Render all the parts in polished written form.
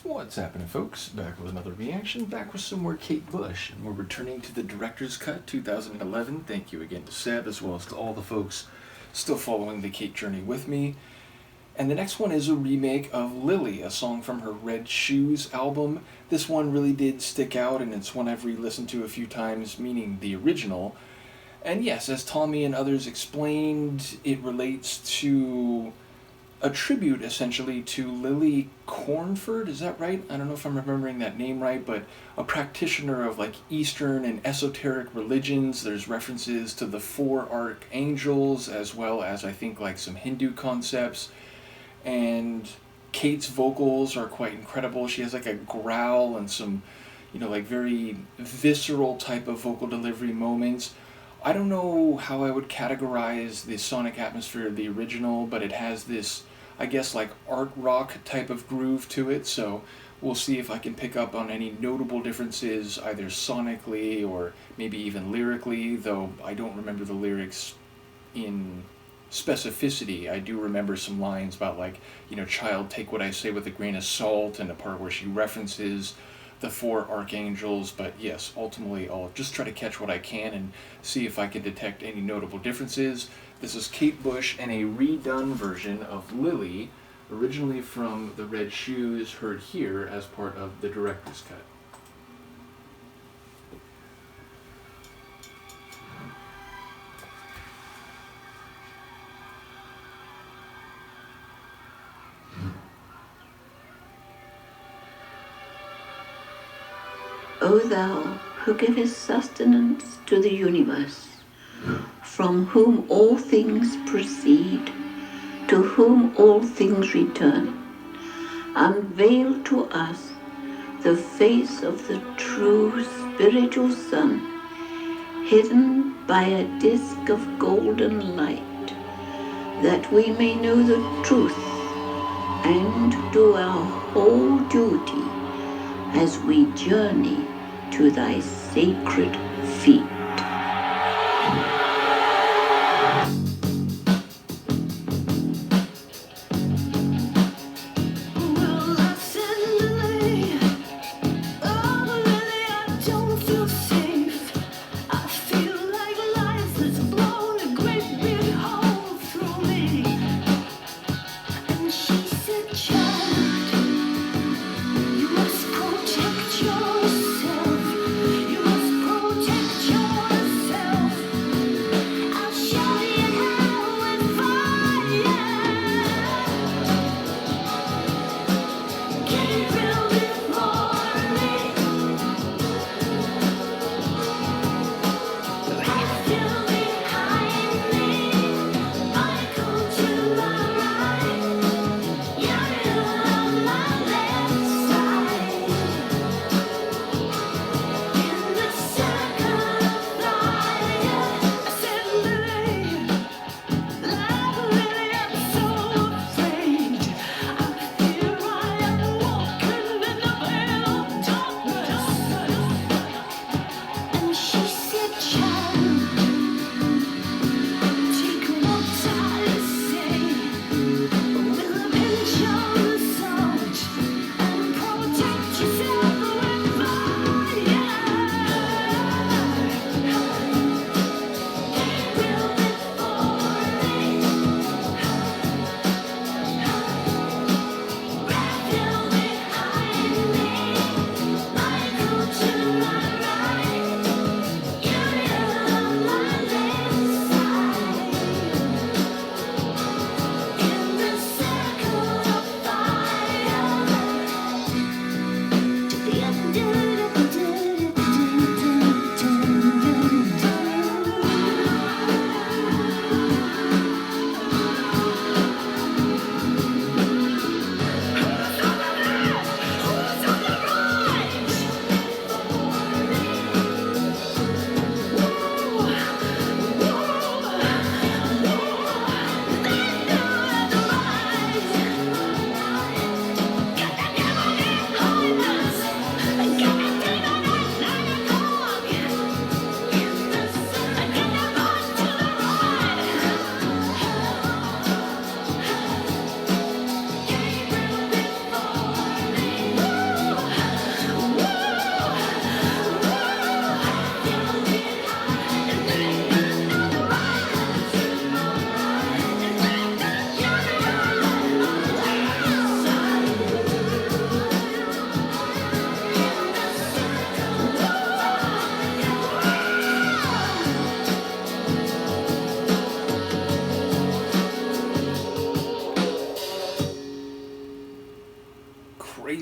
What's happening, folks? Back with another reaction, back with some more Kate Bush, and we're returning to the Director's Cut 2011. Thank you again to Seb, as well as to all the folks still following the Kate journey with me. And the next one is a remake of Lily, a song from her Red Shoes album. This one really did stick out, and it's one I've re-listened to a few times, meaning the original. And yes, as Tommy and others explained, it relates to a tribute, essentially, to Lily Cornford, is that right? I don't know if I'm remembering that name right, but a practitioner of, like, Eastern and esoteric religions. There's references to the 4 archangels, as well as, I think, like, some Hindu concepts. And Kate's vocals are quite incredible. She has, like, a growl and some, like, very visceral type of vocal delivery moments. I don't know how I would categorize the sonic atmosphere of the original, but it has this, I guess, like art rock type of groove to it, so we'll see if I can pick up on any notable differences either sonically or maybe even lyrically, though I don't remember the lyrics in specificity. I do remember some lines about, like, child, take what I say with a grain of salt, and a part where she references the 4 archangels, but yes, ultimately I'll just try to catch what I can and see if I can detect any notable differences. This is Kate Bush and a redone version of Lily, originally from the Red Shoes, heard here as part of the Director's Cut. O thou who givest sustenance to the universe, from whom all things proceed, to whom all things return, unveil to us the face of the true spiritual sun, hidden by a disk of golden light, that we may know the truth and do our whole duty as we journey to thy sacred feet. You must protect yourself. You must protect your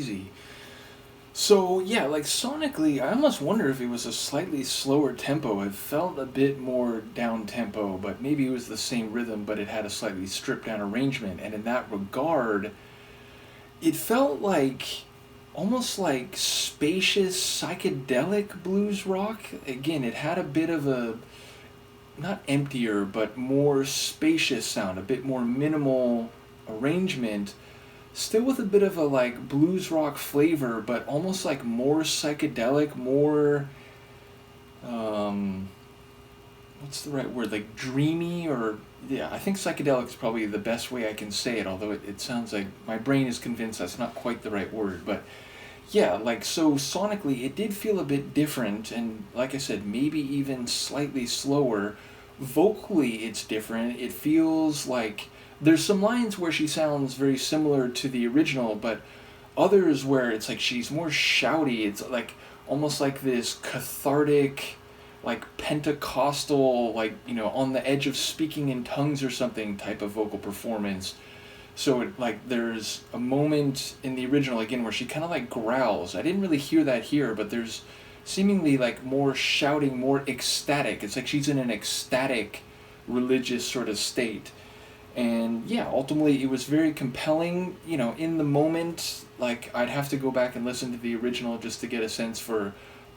crazy. So yeah, like sonically, I almost wonder if it was a slightly slower tempo. It felt a bit more down tempo, but maybe it was the same rhythm, but it had a slightly stripped down arrangement. And in that regard, it felt like almost like spacious psychedelic blues rock. Again, it had a bit of a not emptier, but more spacious sound, a bit more minimal arrangement, still with a bit of a like blues rock flavor, but almost like more psychedelic, more what's the right word, like dreamy, or yeah, I think psychedelic is probably the best way I can say it, although it sounds like my brain is convinced that's not quite the right word. But yeah, like, so sonically it did feel a bit different, and like I said, maybe even slightly slower. Vocally it's different. It feels like there's some lines where she sounds very similar to the original, but others where it's like she's more shouty. It's like almost like this cathartic, like Pentecostal, like, you know, on the edge of speaking in tongues or something type of vocal performance. So it, like, there's a moment in the original again where she kind of like growls. I didn't really hear that here, but there's seemingly like more shouting, more ecstatic. It's like she's in an ecstatic religious sort of state. And yeah, ultimately it was very compelling, you know, in the moment. Like, I'd have to go back and listen to the original just to get a sense for,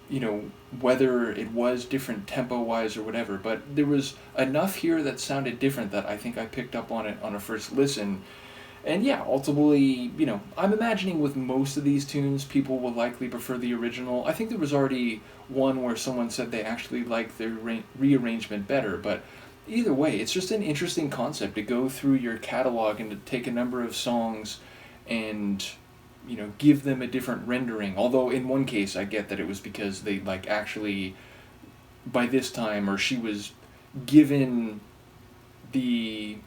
you know, whether it was different tempo wise or whatever, but there was enough here that sounded different that I think I picked up on it on a first listen. And yeah, ultimately, you know, I'm imagining with most of these tunes, people will likely prefer the original. I think there was already one where someone said they actually liked their rearrangement better, but either way, it's just an interesting concept to go through your catalog and to take a number of songs and, you know, give them a different rendering. Although in one case I get that it was because they like actually, by this time, or she was given the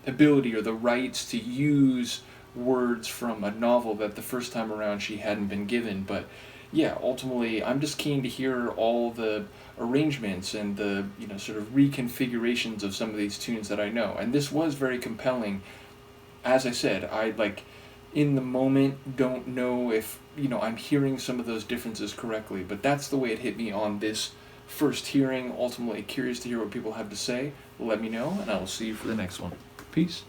ability or the rights to use words from a novel that the first time around she hadn't been given. But yeah, ultimately I'm just keen to hear all the arrangements and the, you know, sort of reconfigurations of some of these tunes that I know. And this was very compelling. As I said, I like in the moment don't know if, you know, I'm hearing some of those differences correctly, but that's the way it hit me on this first hearing. Ultimately curious to hear what people have to say. Let me know, and I will see you for the next one. Peace.